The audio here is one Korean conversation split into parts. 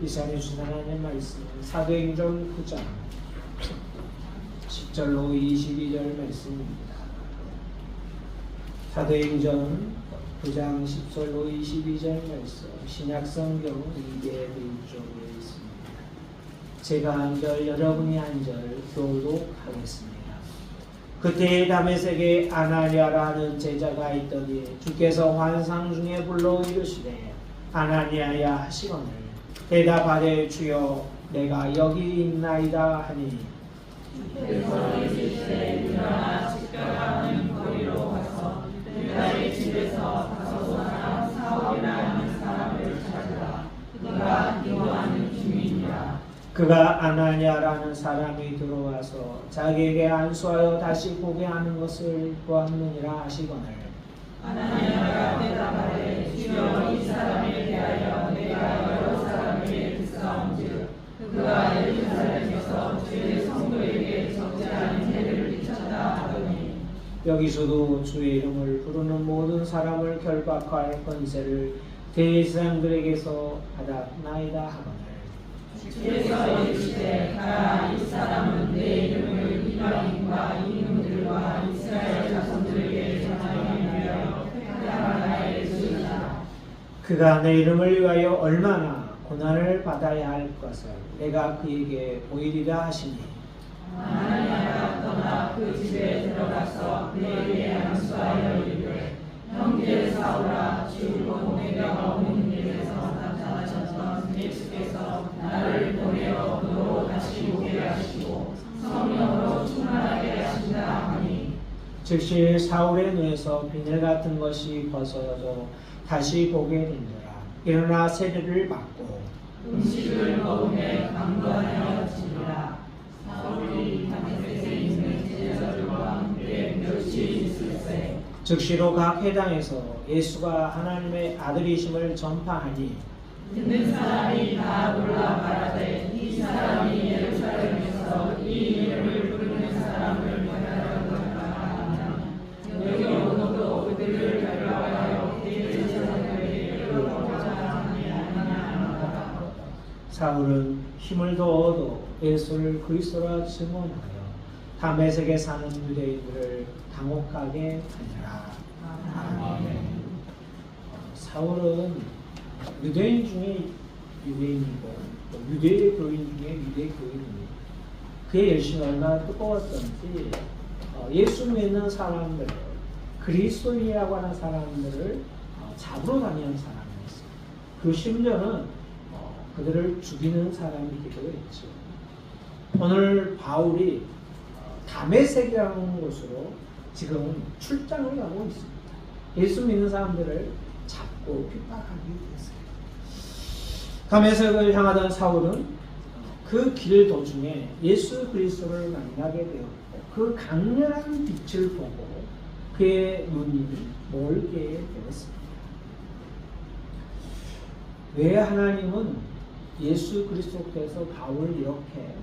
이 시간에 주신 하나님의 말씀 사도행전 9장 10절로 22절 말씀입니다. 사도행전 9장 10절로 22절 말씀 신약성경 2개 왼쪽에 있습니다. 제가 한 절 여러분이 한 절 교독하겠습니다. 그때 다메섹에 아나니아라는 제자가 있더니 주께서 환상 중에 불러 이르시되 아나니아야 하시거늘 대답하되 주여 내가 여기 있나이다 하니 주께서 이르시되 일어나 집결하는 거리로 가서 유다의 집에서 다소 사람 사울이라는 사람을 찾으라. 그가 기도하는 중이니라. 그가 아나니아라는 사람이 들어와서 자기에게 안수하여 다시 보게 하는 것을 보았느니라 하시거늘 아나니아가 대답하되 주여 이 사람에 대하여 내가 여러 사람에게 듣사온즉 그가 예루살렘에서 주의 성도에게 적지 않은 해를 끼쳤다 하더니 여기서도 주의 이름을 부르는 모든 사람을 결박할 권세를 대제사장들에게서 받았나이다 하거늘 주께서 이르시되 가라. 이 사람은 내 이름을 이방인과 이민들과 이스라엘 자손들에게 전하기 위하여 택한 나의 증이다. 그가 내 이름을 위하여 얼마나 고난을 받아야 할 것을 내가 그에게 보이리라 하시니 아나니아가 떠나 그 집에 들어가서 그에게 안수하여 이르되 형제 사울아 주로 내가 오는 길에서 나타나셨던 예수께서 나를 보내어 너로 다시 오게 하시고 성령으로 충만하게 하신다 하니 즉시 사울의 눈에서 비늘 같은 것이 벗어져 다시 보게 된지라. 일어나 세례를 받고 음식을 먹음에 강건하여지니라. 사울이 다메섹에 있는 제자들과 함께 며칠 있을세. 즉시로 각 회당에서 예수가 하나님의 아들이심을 전파하니 듣는 사람이 다 놀라 말하되 이 사람이 예루살렘에서 이 이름을 부르는 사람을 만나러 가느냐. 여기 오너도 그들을 결박하여 대제사장에게 끌어가고자 하느냐 하느냐. 사울은 힘을 더 얻어 예수를 그리스도라 증언하여 다메섹에 사는 유대인들을 당혹하게 하니라. 아멘. 사울은 유대인 중에 유대인이고 유대 교인 중에 유대 교인입니다. 그의 열심이 얼마나 뜨거웠던지 예수 믿는 사람들, 그리스도인이라고 하는 사람들을 잡으러 다니는 사람이었어요. 그 심지어는 그들을 죽이는 사람이기도 했죠. 오늘 바울이 다메섹이라는 곳으로 지금 출장을 가고 있습니다. 예수 믿는 사람들을 잡고 핍박하기 위해서. 다메섹을 향하던 사울은 그 길 도중에 예수 그리스도를 만나게 되었고 그 강렬한 빛을 보고 그의 눈이 멀게 되었습니다. 왜 하나님은 예수 그리스도께서 바울을 이렇게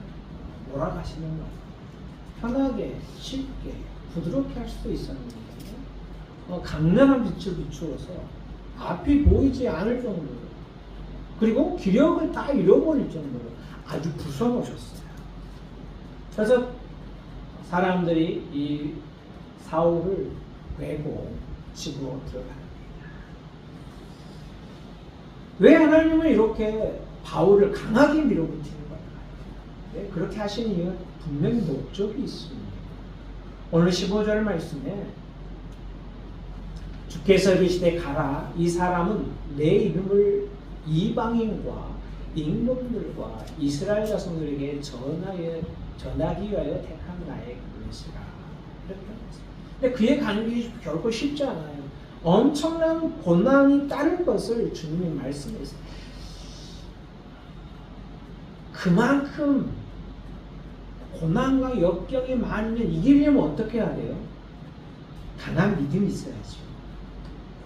몰아가시는가? 편하게, 쉽게, 부드럽게 할 수도 있었는데 강렬한 빛을 비추어서 앞이 보이지 않을 정도로 그리고 기력을 다 잃어버릴 정도로 아주 부숴놓으셨어요. 그래서 사람들이 이 사울을 외고 집으로 들어갑니다. 왜 하나님은 이렇게 바울을 강하게 밀어붙이는 걸까요? 그렇게 하신 이유는 분명히 목적이 있습니다. 오늘 15절 말씀에 주께서 이르시되 가라. 이 사람은 내 이름을 이방인과 임금들과 이스라엘 자손들에게 전하기 위하여 택한 나의 그릇이라. 이렇게 말했습니다. 근데 그의 가는 길이 결코 쉽지 않아요. 엄청난 고난이 따를 것을 주님이 말씀했어요. 그만큼 고난과 역경이 많으면 이기려면 어떻게 해야 돼요? 강한 믿음이 있어야죠.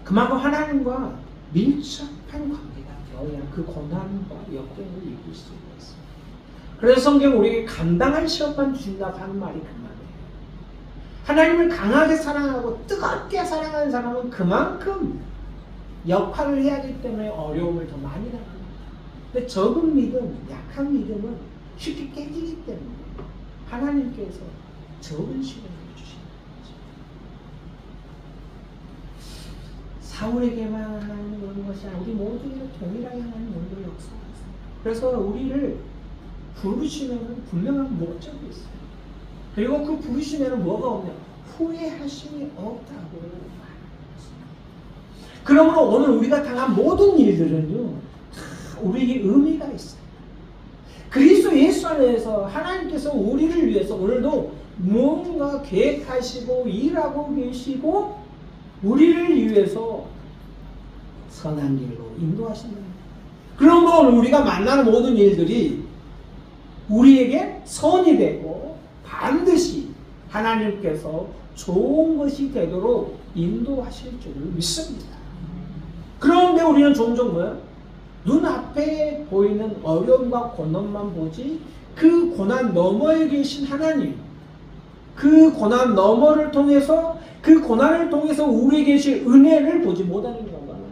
그만큼 하나님과 밀접한 관계가 되어야 그 고난과 역경을 이길 수 있습니다. 그래서 성경 우리에게 감당할 시험만 주신다고 하는 말이 그 말이에요. 하나님을 강하게 사랑하고 뜨겁게 사랑하는 사람은 그만큼 역할을 해야 하기 때문에 어려움을 더 많이 당합니다. 근데 적은 믿음, 약한 믿음은 쉽게 깨지기 때문에 하나님께서 적은 시간을 주시는 거죠. 사울에게만 하나님은 그런 것이 아니라 우리 모두에게 동일하게 하나님 오늘 역사하세요. 그래서 우리를 부르시면 분명한 목적이 있어요. 그리고 그 부르심에는 뭐가 없냐? 후회하심이 없다고 말합니다. 그러므로 오늘 우리가 당한 모든 일들은요, 다 우리에게 의미가 있어요. 그리스도 예수 안에서 하나님께서 우리를 위해서 오늘도 무언가 계획하시고 일하고 계시고 우리를 위해서 선한 길로 인도하신다. 그러므로 우리가 만나는 모든 일들이 우리에게 선이 되고 반드시 하나님께서 좋은 것이 되도록 인도하실 줄을 믿습니다. 그런데 우리는 종종 뭐예요? 눈앞에 보이는 어려움과 고난만 보지 그 고난 너머에 계신 하나님, 그 고난 너머를 통해서 그 고난을 통해서 우리에게 계신 은혜를 보지 못하는 경우가 많다.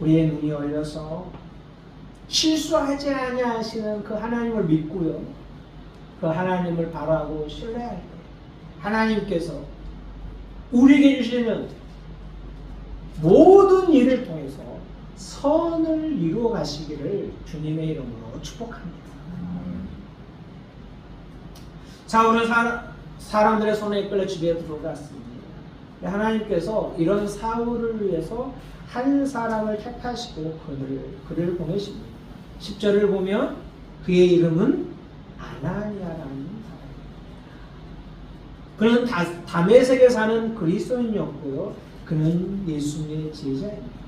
우리의 눈이 열려서 실수하지 아니하시는 그 하나님을 믿고요, 그 하나님을 바라고 신뢰할 때 하나님께서 우리에게 주시는 모든 일을 통해서 선을 이루어 가시기를 주님의 이름으로 축복합니다. 사울은 사람들의 손에 이끌려 집에 들어갔습니다. 하나님께서 이런 사울을 위해서 한 사람을 택하시고 그를 보내십니다. 10절을 보면 그의 이름은 아나니아라는 사람입니다. 그는 다메섹에 사는 그리스도인이었고요. 그는 예수님의 제자입니다.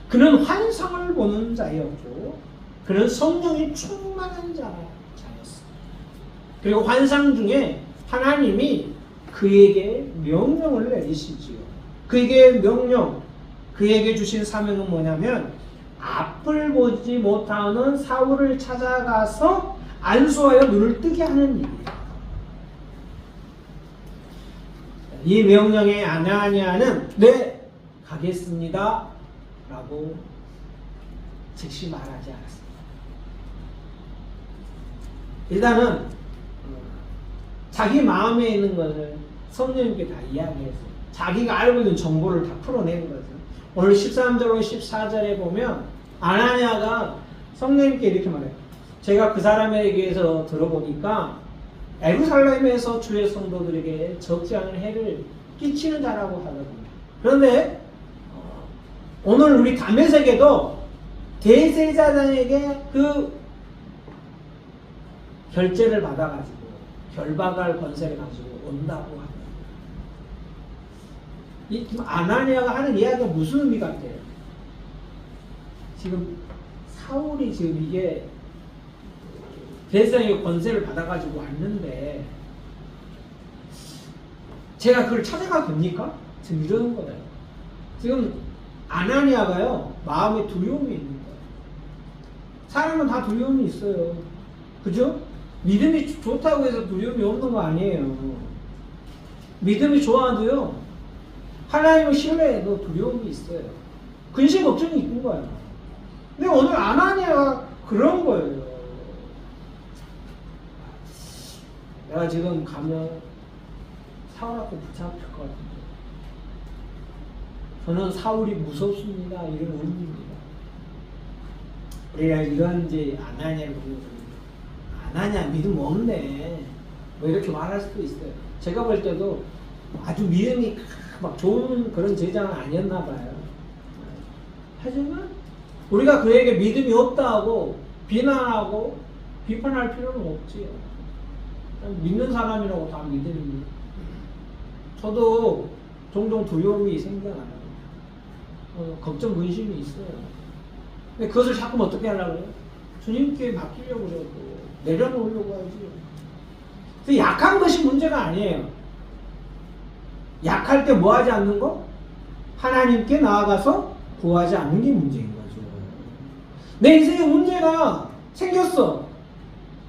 그는 환상을 보는 자였고 그는 성령이 충만한 자였습니다. 그리고 환상 중에 하나님이 그에게 명령을 내리시지요. 그에게 그에게 주신 사명은 뭐냐면 앞을 보지 못하는 사울을 찾아가서 안수하여 눈을 뜨게 하는 일이에요. 이 명령에 아나니아는 네, 가겠습니다 라고 즉시 말하지 않았습니다. 일단은 자기 마음에 있는 것을 성령님께 다 이야기했어요. 자기가 알고 있는 정보를 다 풀어내는 거죠. 오늘 13절로 14절에 보면 아나니아가 성령님께 이렇게 말해요. 제가 그 사람에게서 들어보니까 예루살렘에서 주의 성도들에게 적지 않은 해를 끼치는 자라고 하거든요. 그런데 오늘 우리 다메섹에도 대제사장에게 그 결제를 받아가지고 결박할 권세를 가지고 온다고 합니다. 이 아나니아가 하는 이야기가 무슨 의미 같아요? 지금 사울이 지금 이게 대제사장의 권세를 받아가지고 왔는데 제가 그걸 찾아가도 됩니까? 지금 이러는 거예요. 지금 아나니아가요 마음에 두려움이 있는 거예요. 사람은 다 두려움이 있어요. 그죠? 믿음이 좋다고 해서 두려움이 없는 거 아니에요. 믿음이 좋아도요 하나님을 신뢰해도 두려움이 있어요. 근심 걱정이 있는 거예요. 근데 오늘 아나니아가 그런 거예요. 내가 지금 가면 사울 앞에 붙잡힐 것 같은데 저는 사울이 무섭습니다. 이런 의미입니다. 우리가 이런 이제 아나니아를 보면 아나니아 믿음 없네 뭐 이렇게 말할 수도 있어요. 제가 볼 때도 아주 믿음이 막 좋은 그런 제자는 아니었나 봐요. 하지만 우리가 그에게 믿음이 없다고 비난하고 비판할 필요는 없지요. 믿는 사람이라고 다 믿음입니다. 저도 종종 두려움이 생겨나요. 걱정, 근심이 있어요. 근데 그것을 자꾸 어떻게 하려고 해요? 주님께 맡기려고 그러고 내려놓으려고 하지. 그래서 약한 것이 문제가 아니에요. 약할 때 뭐 하지 않는 거? 하나님께 나아가서 구하지 않는 게 문제인 거죠. 내 인생에 문제가 생겼어.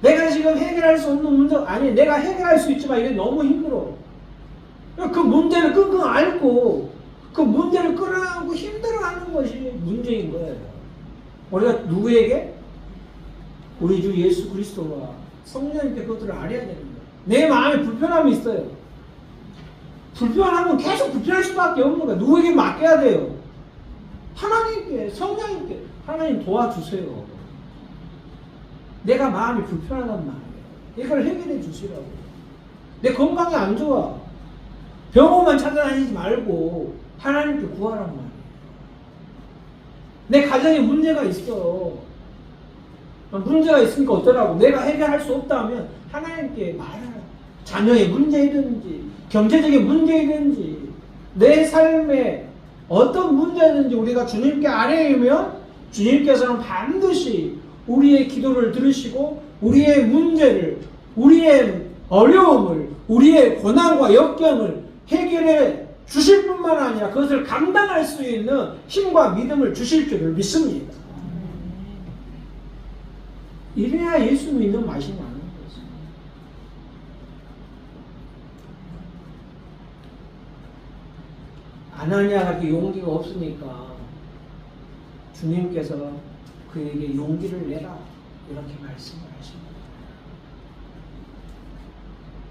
내가 지금 해결할 수 없는 문제, 아니 내가 해결할 수 있지만 이게 너무 힘들어. 그 문제를 끙끙 앓고 그 문제를 끌어안고 힘들어하는 것이 문제인 거예요. 우리가 누구에게? 우리 주 예수 그리스도와 성령님께 그것들을 알아야 되는 거예요. 내 마음에 불편함이 있어요. 불편하면 계속 불편할 수밖에 없는 거예요. 누구에게 맡겨야 돼요? 하나님께, 성령님께. 하나님 도와주세요. 내가 마음이 불편하단 말이에요. 이걸 해결해 주시라고. 내 건강이 안 좋아. 병원만 찾아다니지 말고 하나님께 구하란 말이에요. 내 가정에 문제가 있어. 문제가 있으니까 어쩌라고. 내가 해결할 수 없다면 하나님께 말하라. 자녀의 문제이든지 경제적인 문제이든지 내 삶에 어떤 문제든지 우리가 주님께 아뢰면 주님께서는 반드시 우리의 기도를 들으시고 우리의 문제를, 우리의 어려움을, 우리의 고난과 역경을 해결해 주실 뿐만 아니라 그것을 감당할 수 있는 힘과 믿음을 주실 줄을 믿습니다. 이래야 예수 믿는 맛이 나는 거죠. 아나니아가 그렇게 용기가 없으니까 주님께서 그에게 용기를 내라 이렇게 말씀을 하십니다.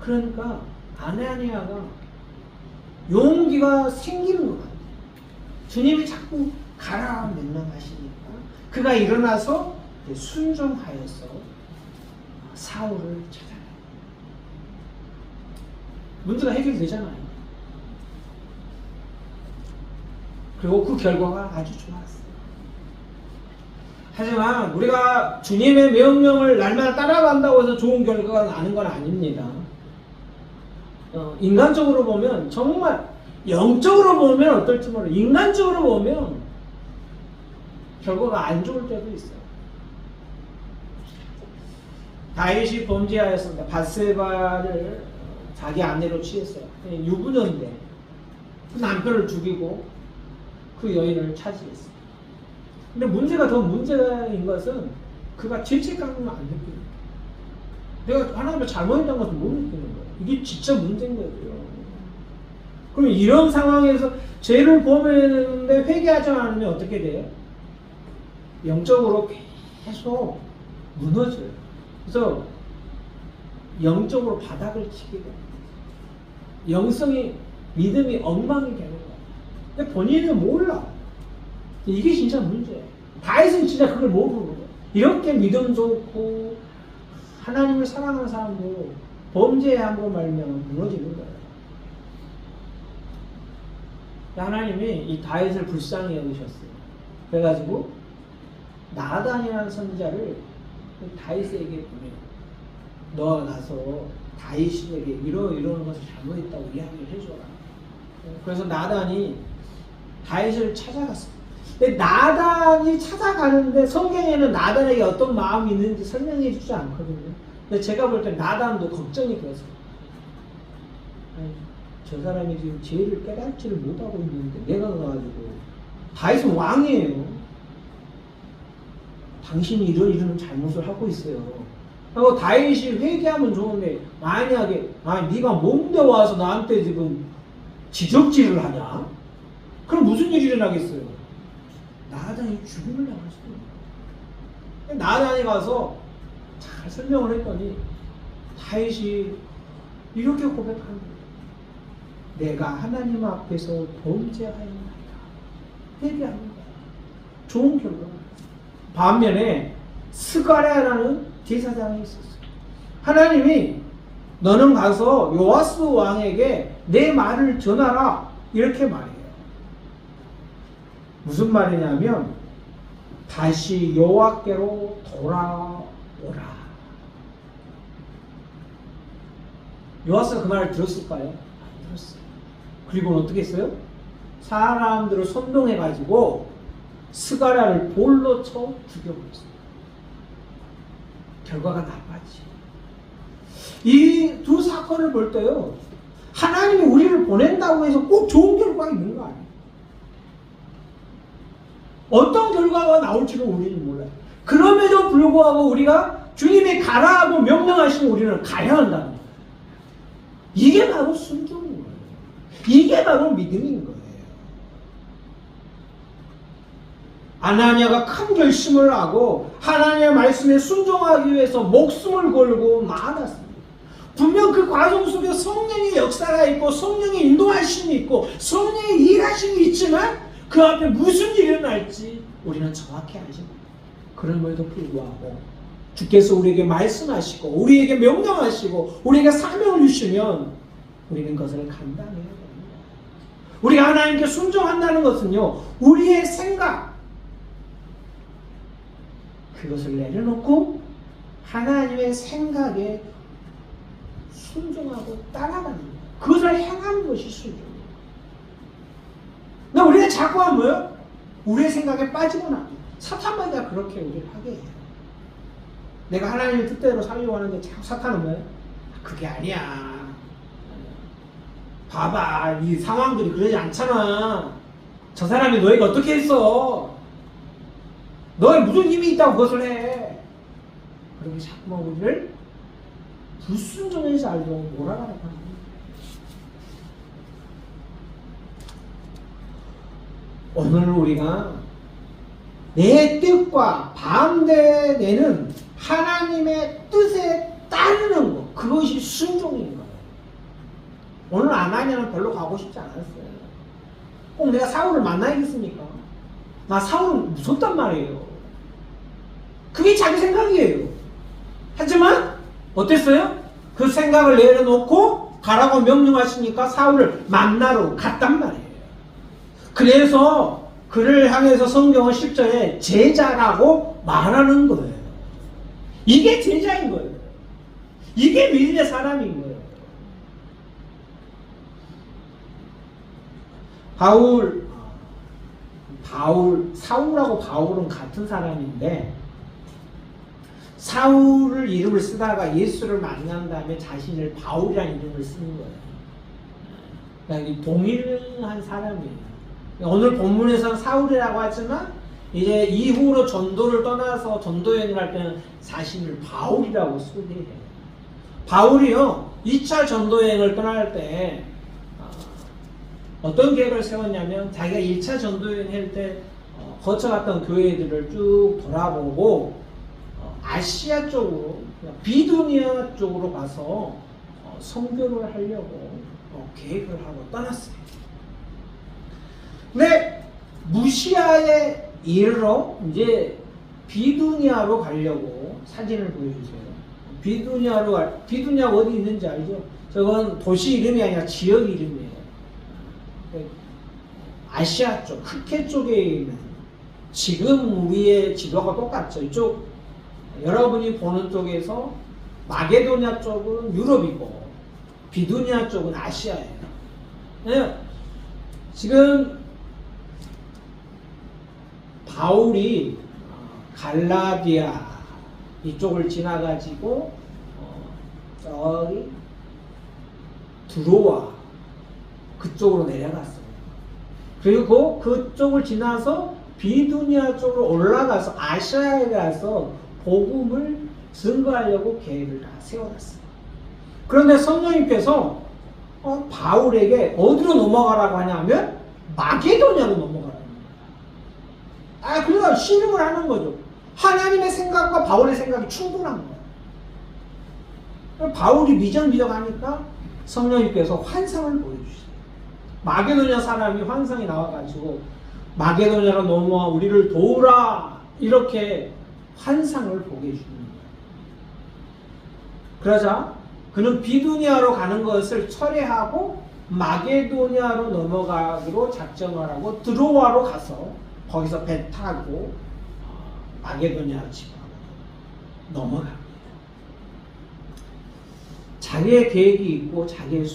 그러니까 아나니아가 용기가 생기는 것 같아요. 주님이 자꾸 가라 명령하시니까 그가 일어나서 순종하여서 사울을 찾아가요. 문제가 해결되잖아요. 그리고 그 결과가 아주 좋았어요. 하지만 우리가 주님의 명령을 날마다 따라간다고 해서 좋은 결과가 나는 건 아닙니다. 인간적으로 보면 정말 영적으로 보면 어떨지 모르겠어요. 인간적으로 보면 결과가 안 좋을 때도 있어요. 다윗이 범죄하였습니다. 밧세바를 자기 아내로 취했어요. 유부녀인데 그 남편을 죽이고 그 여인을 차지했어요. 근데 문제가 더 문제인 것은 그가 죄책감을 안 느끼는 거예요. 내가 하나님을 잘못했다는 것을 못 느끼는 거예요. 이게 진짜 문제인 거예요. 그럼 이런 상황에서 죄를 범했는데 회개하지 않으면 어떻게 돼요? 영적으로 계속 무너져요. 그래서 영적으로 바닥을 치게 됩니다. 영성이, 믿음이 엉망이 되는 거예요. 근데 본인은 몰라. 이게 진짜 문제예요. 다윗은 진짜 그걸 모르는 거예요. 이렇게 믿음 좋고 하나님을 사랑하는 사람도 범죄함으로 말미암아 무너지는 거예요. 하나님이 이 다윗을 불쌍히 여기셨어요. 그래가지고 나단이라는 선지자를 다윗에게 보내요. 너가 가서 다윗에게 이러는 것을 잘못했다고 이야기를 해줘라. 그래서 나단이 다윗을 찾아갔어요. 근데 나단이 찾아가는데 성경에는 나단에게 어떤 마음이 있는지 설명해 주지 않거든요. 근데 제가 볼 때 나단도 걱정이 그랬어요. 저 사람이 지금 죄를 깨닫지를 못하고 있는데 내가 가가지고 다윗은 왕이에요. 당신이 이런 잘못을 하고 있어요. 그리고 다윗이 회개하면 좋은데 만약에 네가 뭔데 와서 나한테 지금 지적질을 하냐? 그럼 무슨 일이 일어나겠어요? 나단이 죽음을 당할 수도 있는 거예요. 나단이 가서 잘 설명을 했더니 다윗이 이렇게 고백하는 거예요. 내가 하나님 앞에서 범죄하였나이다. 회개하는 거야. 좋은 결과. 반면에 스가랴라는 제사장이 있었어요. 하나님이 너는 가서 요아스 왕에게 내 말을 전하라 이렇게 말해요. 무슨 말이냐면 다시 여호와께로 돌아오라. 요아스가 그 말을 들었을까요? 안 들었어요. 그리고 어떻게 했어요? 사람들을 선동해가지고 스가랴를 볼로 쳐 죽여버렸어요. 결과가 나빴지. 이 두 사건을 볼 때요, 하나님이 우리를 보낸다고 해서 꼭 좋은 결과가 있는 거 아니에요. 어떤 결과가 나올지는 우리는 몰라요. 그럼에도 불구하고 우리가 주님이 가라고 명령하시면 우리는 가야 한다는 거예요. 이게 바로 순종인 거예요. 이게 바로 믿음인 거예요. 아나니아가 큰 결심을 하고 하나님의 말씀에 순종하기 위해서 목숨을 걸고 나아갔습니다. 분명 그 과정 속에 성령의 역사가 있고 성령의 인도하심이 있고 성령의 일하심이 있지만 그 앞에 무슨 일이 일어날지 우리는 정확히 알지 못해요. 그럼에도 불구하고 주께서 우리에게 말씀하시고 우리에게 명령하시고 우리에게 사명을 주시면 우리는 그것을 감당해야 됩니다. 우리가 하나님께 순종한다는 것은요, 우리의 생각 그것을 내려놓고 하나님의 생각에 순종하고 따라가는 거예요. 그것을 행하는 것이 순종이에요. 근데 우리가 자꾸 하면 뭐예요? 우리의 생각에 빠지고 나면 사탄마다 그렇게 우리를 하게 해요. 내가 하나님의 뜻대로 살려고 하는데 자꾸 사탄은 뭐예요? 그게 아니야. 봐봐, 이 상황들이 그러지 않잖아. 저 사람이 너에게 어떻게 했어? 너에 무슨 힘이 있다고 그것을 해? 그렇게 자꾸만 우리를 불순종의 자리로 몰아가라고 하는 거예요. 오늘 우리가 내 뜻과 반대되는 하나님의 뜻에 따르는 것, 그것이 순종인 거예요. 오늘 아나니아는 별로 가고 싶지 않았어요. 꼭 내가 사울을 만나야겠습니까? 나 사울 무섭단 말이에요. 그게 자기 생각이에요. 하지만 어땠어요? 그 생각을 내려놓고 가라고 명령하시니까 사울을 만나러 갔단 말이에요. 그래서 그를 향해서 성경은 10절에 제자라고 말하는 거예요. 이게 제자인 거예요. 이게 믿음의 사람인 거예요. 사울하고 바울은 같은 사람인데 사울을 이름을 쓰다가 예수를 만난 다음에 자신을 바울이라는 이름을 쓰는 거예요. 그러니까 동일한 사람이에요. 오늘 본문에서는 사울이라고 하지만 이제 이후로 전도를 떠나서 전도여행을 할 때는 자신을 바울이라고 소개해요. 바울이요 2차 전도여행을 떠날 때 어떤 계획을 세웠냐면 자기가 1차 전도여행 할 때 거쳐갔던 교회들을 쭉 돌아보고 아시아 쪽으로 비두니아 쪽으로 가서 선교를 하려고 계획을 하고 떠났어요. 근데 무시아에 이르러 이제 비두니아로 가려고 사진을 보여주세요. 비두니아가 어디 있는지 알죠? 저건 도시 이름이 아니라 지역 이름이에요. 아시아 쪽, 흑해 쪽에 있는 지금 우리의 지도가 똑같죠. 이쪽 여러분이 보는 쪽에서 마게도냐 쪽은 유럽이고 비두니아 쪽은 아시아예요. 네. 지금 바울이 갈라디아 이쪽을 지나가지고 저기 드로아 그쪽으로 내려갔어요. 그리고 그쪽을 지나서 비두니아 쪽으로 올라가서 아시아에 가서 복음을 증거하려고 계획을 다 세워놨어요. 그런데 성령님께서 바울에게 어디로 넘어가라고 하냐면 마게도냐로 넘어가라고 합니다. 그러니까 신음을 하는 거죠. 하나님의 생각과 바울의 생각이 충돌한 거예요. 바울이 미적미적하니까 성령님께서 환상을 보여주시죠. 마게도냐 사람이 환상이 나와가지고 마게도냐로 넘어와 우리를 도우라 이렇게 환상을 보게 해주는 거예요. 그러자 그는 비두니아로 가는 것을 철회하고 마게도냐로 넘어가기로 작정을 하고 드로아로 가서 거기서 배 타고 마게도냐 지방으로 넘어갑니다. 자기의 계획이 있고 자기의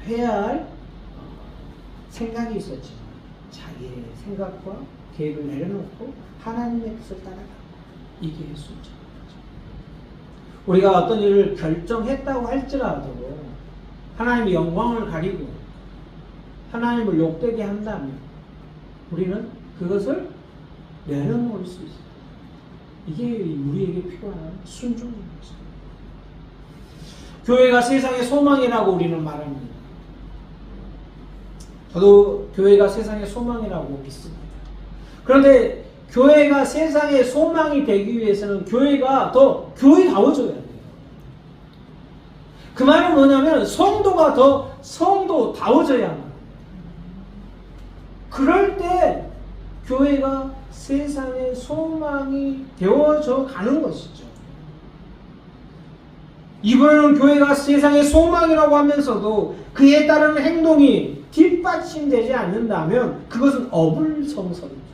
해야 할 생각이 있었지만 자기의 생각과 계획을 내려놓고 하나님의 뜻을 따라가. 이게 순종인 거죠. 우리가 어떤 일을 결정했다고 할지라도 하나님의 영광을 가리고 하나님을 욕되게 한다면 우리는 그것을 내려놓을 수 있어요. 이게 우리에게 필요한 순종인 거죠. 교회가 세상의 소망이라고 우리는 말합니다. 저도 교회가 세상의 소망이라고 믿습니다. 그런데 교회가 세상의 소망이 되기 위해서는 교회가 더 교회다워져야 돼요. 그 말은 뭐냐면 성도가 더 성도다워져야만. 그럴 때 교회가 세상의 소망이 되어져 가는 것이죠. 이번에는 교회가 세상의 소망이라고 하면서도 그에 따른 행동이 뒷받침되지 않는다면 그것은 어불성설이죠.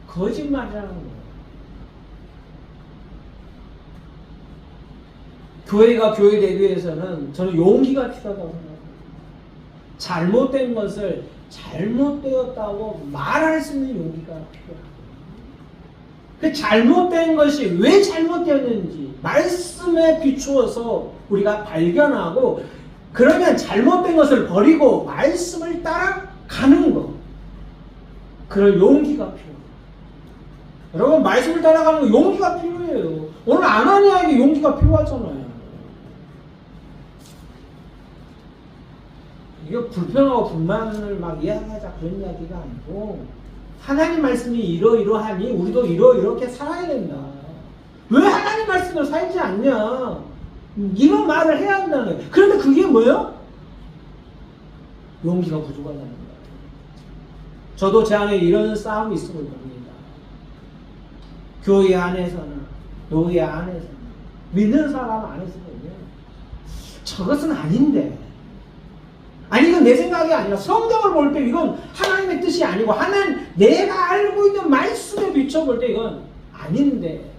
거짓말이라는 거예요. 교회가 교회 되기 위해서는 저는 용기가 필요하다고 생각합니다. 잘못된 것을 잘못되었다고 말할 수 있는 용기가 필요합니다. 그 잘못된 것이 왜 잘못되었는지 말씀에 비추어서 우리가 발견하고 그러면 잘못된 것을 버리고 말씀을 따라가는 것. 그런 용기가 필요해요. 여러분 말씀을 따라가는 거 용기가 필요해요. 오늘 아나니아에게 용기가 필요하잖아요. 이게 불평하고 불만을 막 이야기하자 그런 이야기가 아니고 하나님 말씀이 이러이러하니 우리도 이렇게 살아야 된다. 왜 하나님 말씀을 살지 않냐? 이런 말을 해야 한다는 거예요. 그런데 그게 뭐예요? 용기가 부족하다는 거예요. 저도 제 안에 이런 싸움이 있음을 봅니다. 교회 안에서는 교회 안에서는 믿는 사람 안에서 보면 저것은 아닌데 아니 이건 내 생각이 아니라 성경을 볼 때 이건 하나님의 뜻이 아니고 하나님 내가 알고 있는 말씀에 비춰볼 때 이건 아닌데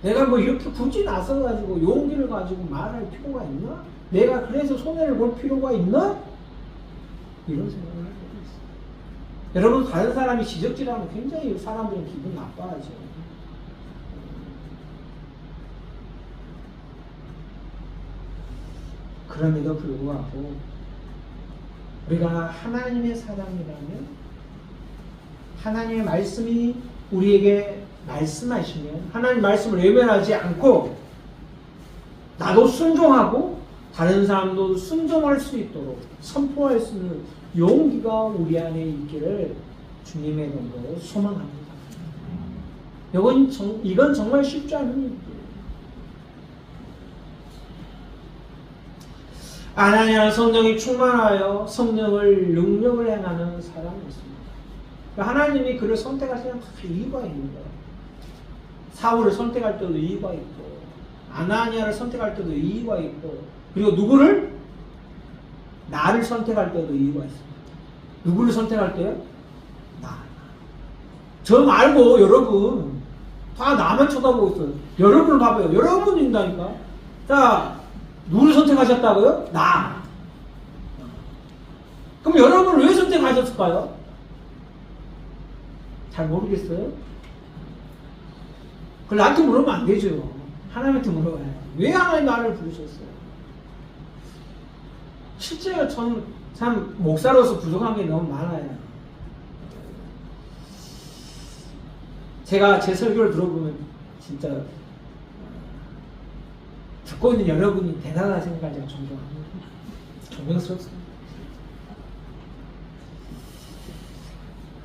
내가 뭐 이렇게 굳이 나서가지고 용기를 가지고 말할 필요가 있나? 내가 그래서 손해를 볼 필요가 있나? 이런 생각을 하고 있어요. 여러분 다른 사람이 지적질하면 굉장히 사람들은 기분 나빠하죠. 그럼에도 불구하고 우리가 하나님의 사람이라면 하나님의 말씀이 우리에게 말씀하시면 하나님 말씀을 외면하지 않고 나도 순종하고 다른 사람도 순종할 수 있도록 선포할 수 있는 용기가 우리 안에 있기를 주님의 이름으로 소망합니다. 이건 정말 쉽지 않은 일이에요. 아나니아 성령이 충만하여 성령을 능력을 행하는 사람이었습니다. 하나님이 그를 선택할 때는 다 이유가 있는 거예요. 사울을 선택할 때도 이유가 있고 아나니아를 선택할 때도 이유가 있고 그리고 누구를? 나를 선택할 때도 이유가 있습니다. 누구를 선택할 때요? 나. 저 말고 여러분 다 나만 쳐다보고 있어요. 여러분을 봐봐요. 여러분인다니까. 자 누구를 선택하셨다고요? 나. 그럼 여러분을 왜 선택하셨을까요? 잘 모르겠어요? 그걸 나한테 물으면 안 되죠. 하나님한테 물어봐요. 왜 하나님 나를 부르셨어요? 실제로 전 참 목사로서 부족한 게 너무 많아요. 제가 제 설교를 들어보면 진짜 듣고 있는 여러분이 대단하다 생각을 제가 존경합니다. 존경스럽습니다.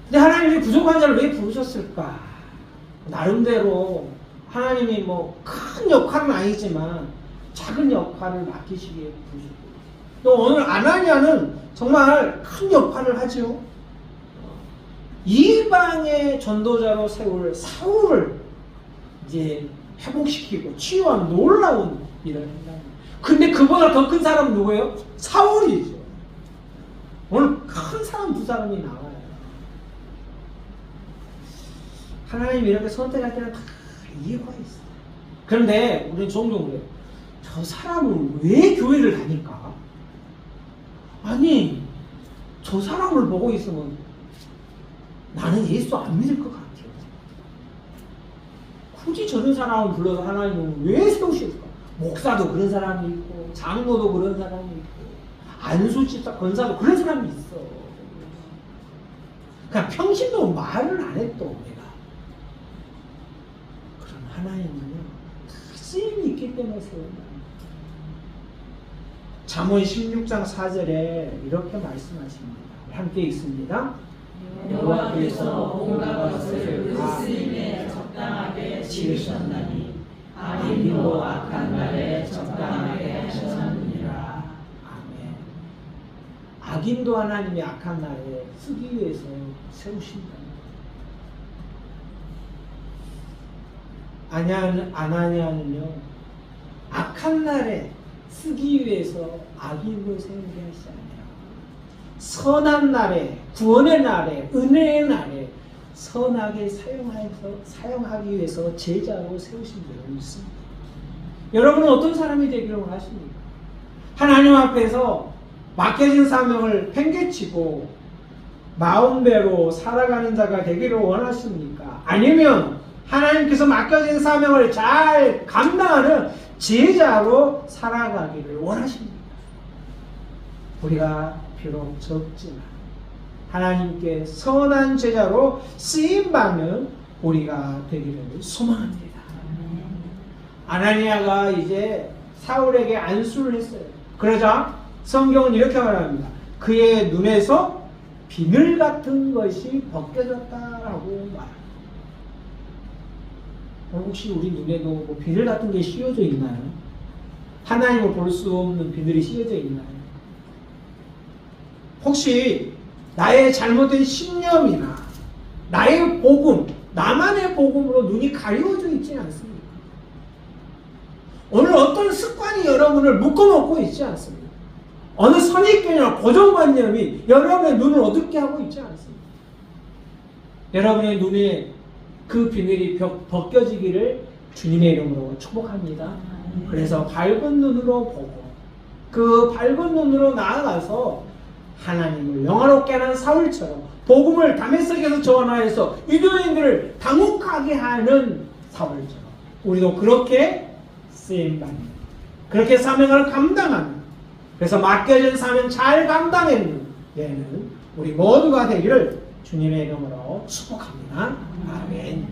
근데 하나님이 부족한 자를 왜 부르셨을까? 나름대로 하나님이 뭐 큰 역할은 아니지만 작은 역할을 맡기시기에 부르셨고 또 오늘 아나니아는 정말 큰 역할을 하죠. 이방의 전도자로 세울 사울을 이제 회복시키고 치유한 놀라운 일을 한다. 근데 그보다 더 큰 사람은 누구예요? 사울이죠. 오늘 큰 사람 두 사람이 나와요. 하나님이 이렇게 선택할 때는 다 이유가 있어요. 그런데 우리는 종종 그래요. 저 사람을 왜 교회를 다닐까? 아니 저 사람을 보고 있으면 나는 예수 안 믿을 것 같아요. 굳이 저런 사람을 불러서 하나님은 왜 세우실까? 목사도 그런 사람이 있고 장로도 그런 사람이 있고 안수집사 권사도 그런 사람이 있어. 그냥 평신도 말을 안 했던 내가. 그럼 하나님은요 쓰임이 있기 때문에 세운다. 잠언 16장 4절에 이렇게 말씀하십니다. 함께 읽습니다. 여호와께서 온갖 것을 그 쓰임에 적당하게 지으셨나니 악인도 악한 날에 적당하게 하셨느니라. 아멘. 악인도 하나님이 악한 날에 쓰기 위해서 세우신다. 아나니아는요, 악한 날에 쓰기 위해서 악인을 세우게 하시지 않아요. 선한 날에, 구원의 날에, 은혜의 날에 선하게 사용하기 위해서 제자로 세우신 분이 있습니다. 여러분은 어떤 사람이 되기를 원하십니까? 하나님 앞에서 맡겨진 사명을 팽개치고 마음대로 살아가는 자가 되기를 원하십니까? 아니면 하나님께서 맡겨진 사명을 잘 감당하는 제자로 살아가기를 원하십니까? 우리가 비록 적지만 하나님께 선한 제자로 쓰임받는 우리가 되기를 소망합니다. 아나니아가 이제 사울에게 안수를 했어요. 그러자 성경은 이렇게 말합니다. 그의 눈에서 비늘 같은 것이 벗겨졌다라고 말합니다. 혹시 우리 눈에도 뭐 비늘 같은 게 씌워져 있나요? 하나님을 볼 수 없는 비늘이 씌워져 있나요? 혹시 나의 잘못된 신념이나 나의 복음, 나만의 복음으로 눈이 가려워져 있지는 않습니까? 오늘 어떤 습관이 여러분을 묶어놓고 있지 않습니까? 어느 선입견이나 고정관념이 여러분의 눈을 어둡게 하고 있지 않습니까? 여러분의 눈에 그 비늘이 벗겨지기를 주님의 이름으로 축복합니다. 그래서 밝은 눈으로 보고 그 밝은 눈으로 나아가서 하나님을 영화롭게 하는 사울처럼 복음을 다메섹에서 전하여서 유대인들을 당혹하게 하는 사울처럼 우리도 그렇게 쓰임받는, 그렇게 사명을 감당하는, 그래서 맡겨진 사명 잘 감당하는 데는 우리 모두가 되기를 주님의 이름으로 축복합니다. 아멘.